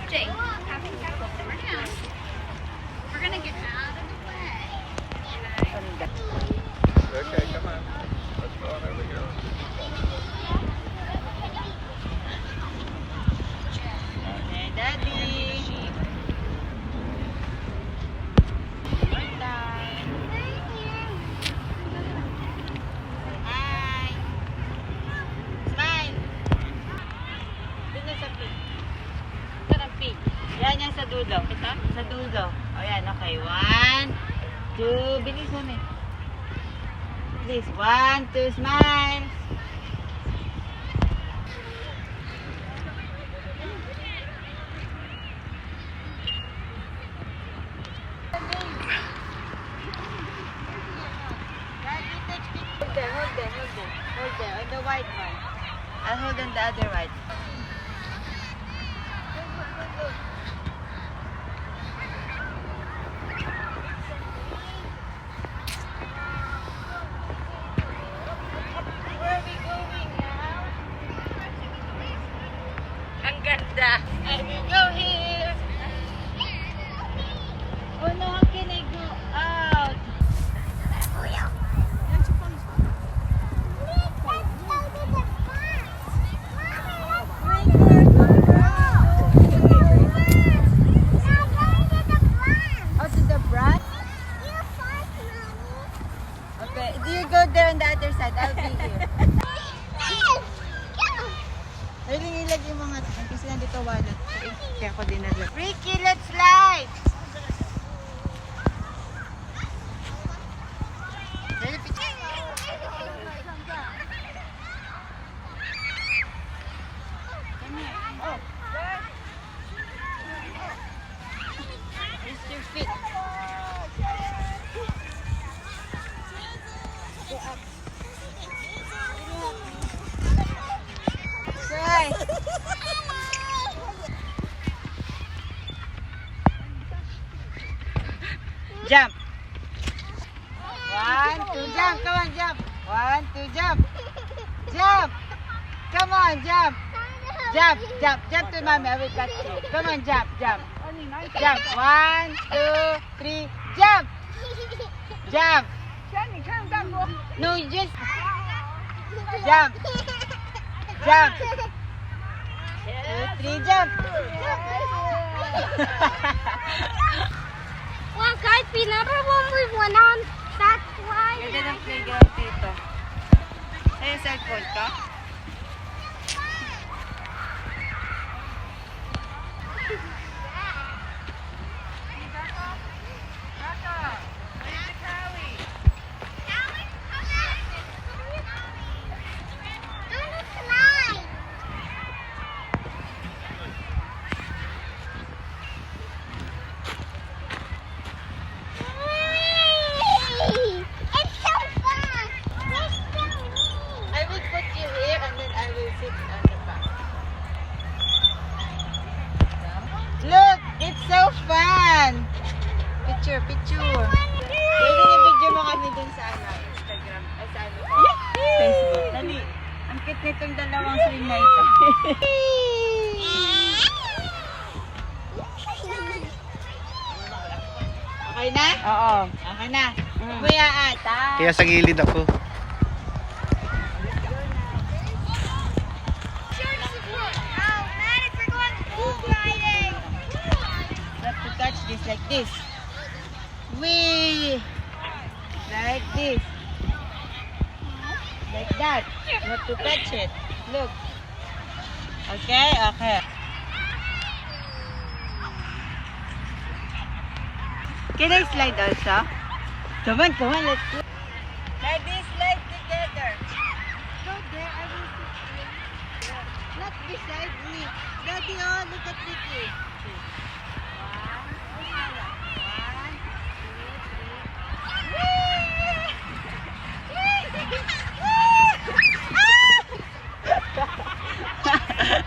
Jake, we're gonna get out of the way. Okay, come on. Let's go. There we go. Hey, Daddy. Hi. Smile. Doon na sa pig. Saan ang pig? Yan yan sa dulo. Ito? Sa dulo. O yan, okay. 1, 2. Bilisan eh. Please. 1, 2. Smile. Hold there, hold there, hold there. Hold there, on the white one. I'll hold on the other white. Where are we going now? Ang ganda. I will go here. Oh no, how can I go out? Oh, to the front? Okay, do you go there on the other side? I'll be here. Pwede ilag yung mga kasi nandito wallet. Kaya ako din naglag. Ricky, let's slide! Dali, picture. Come here. Oh. Where's your feet? Go up. Try. Jump. 1, 2, jump. Come on, jump. 1, 2, jump. Jump. Come on, jump. Jump, jump, jump to mommy. I will catch you. Come on, jump, jump. Jump. 1, 2, 3, jump. Jump. No, you just jump. Jump. 2, 3, jump. Well, guys, remember when we went on that slide? Ganda ng playground dito. Ay, cellphone ka? I will put you here and then I will sit on the back. Look, it's so fun! Picture, picture. Pwede ni-video mo kami dun sa Instagram. Ay, sa Facebook. Dali. Ang cute nitong dalawang swing na ito. Okay na? Oo. Okay na. Kuya ata. Kaya sa gilid ako. Have to touch this like this. Wee! Like this. Like that. You have to touch it. Look. Okay? Okay. Can I slide also? Come on, let's go. Let this slide together. Go there, I will sit here. Not beside me. Daddy, oh, look at Ricky. 1, 2, 3.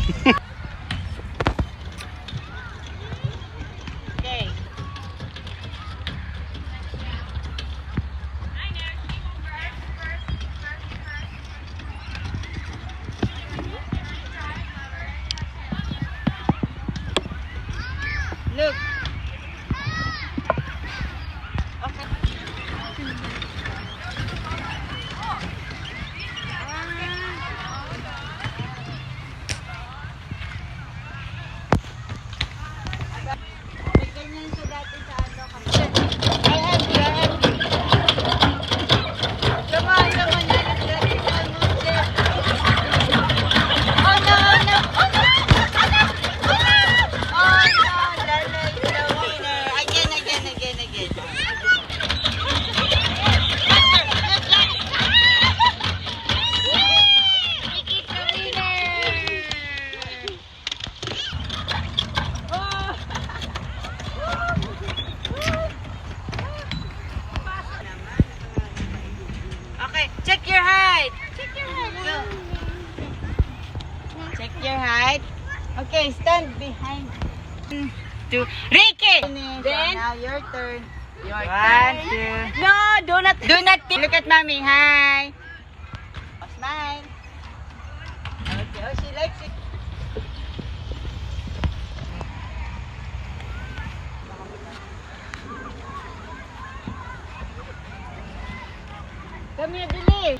Okay. Look. Okay. May ganyan siya dati sa ano kasi. I have you. Come on, come on. Let's get it on Monday. Oh no, oh no, oh no, oh no, oh no. Oh no, Lala is the winner. Again, again, again, again. Ricky's the winner. Oh. Okay, check your height. Check your height. Go. Check your height. Okay, stand behind. Two. Ricky. Then now your turn. Your turn. Two. No, do not. Look at mommy. Hi. Oh, smile. Okay. Oh, she likes it. Come here, Billy.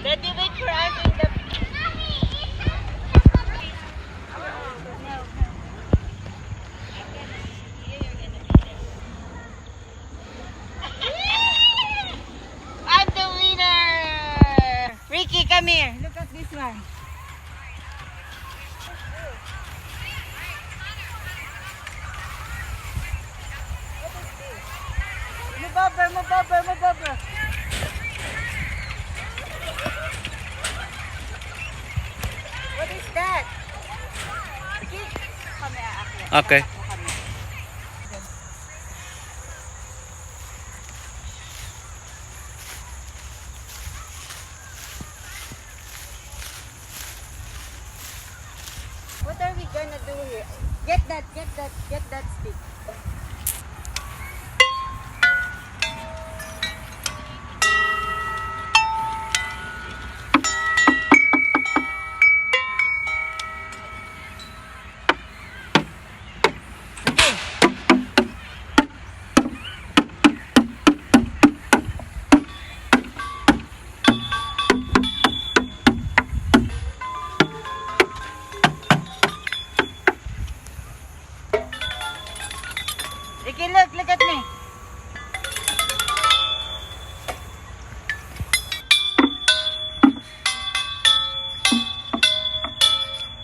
Daddy, wait for us in the... I'm the winner! Ricky, come here. Look at this one. Move over, move over, move over. What is that? Kami aakyat. Okay. What are we gonna do here? Get that stick. Ricky, look at me.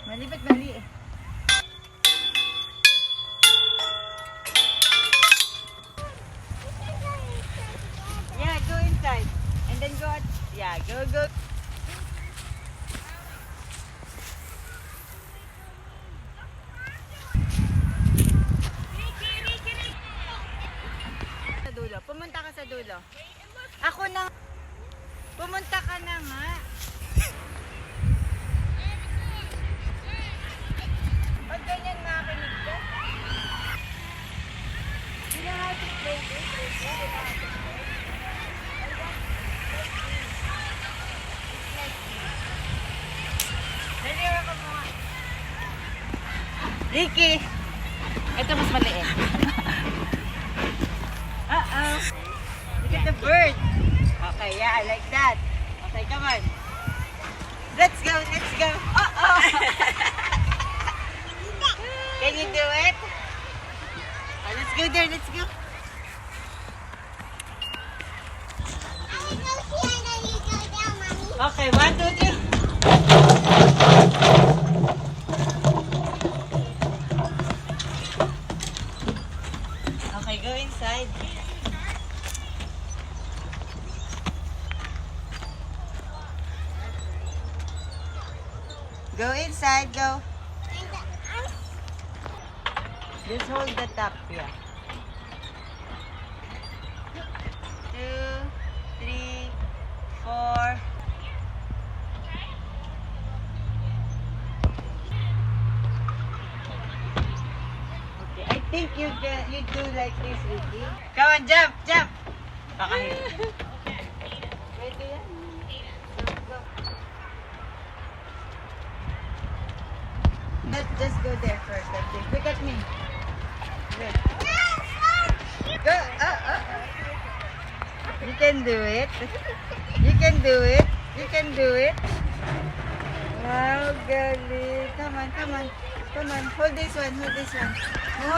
Mali ba't mali eh? Yeah, go inside. And then go out. Yeah, go. Sa dulo. Pumunta ka sa dulo. Ako na. Pumunta ka na nga. Pag ganyan makinig ka. You know how to play this? You know how to play. Daliwa ka mo nga. Ricky! Ito mas maliit. Uh-oh. Look at the bird. Okay, yeah, I like that. Okay, come on. Let's go. Uh-oh. Can you do it? Oh, let's go there, let's go. Okay, 1, 2, 3. Okay, go inside. Go inside, go. Just hold the top, yeah. 2, 3, 4. think you do like this, Ricky? Come on, jump, jump. Pakahit. Pwede yan. Go. Let's just go there first. Like this. Look at me. Good. Go. You can do it. You can do it. You can do it. Wow, galing. Come on, come on. Come on. Hold this one. Hold this one. Hold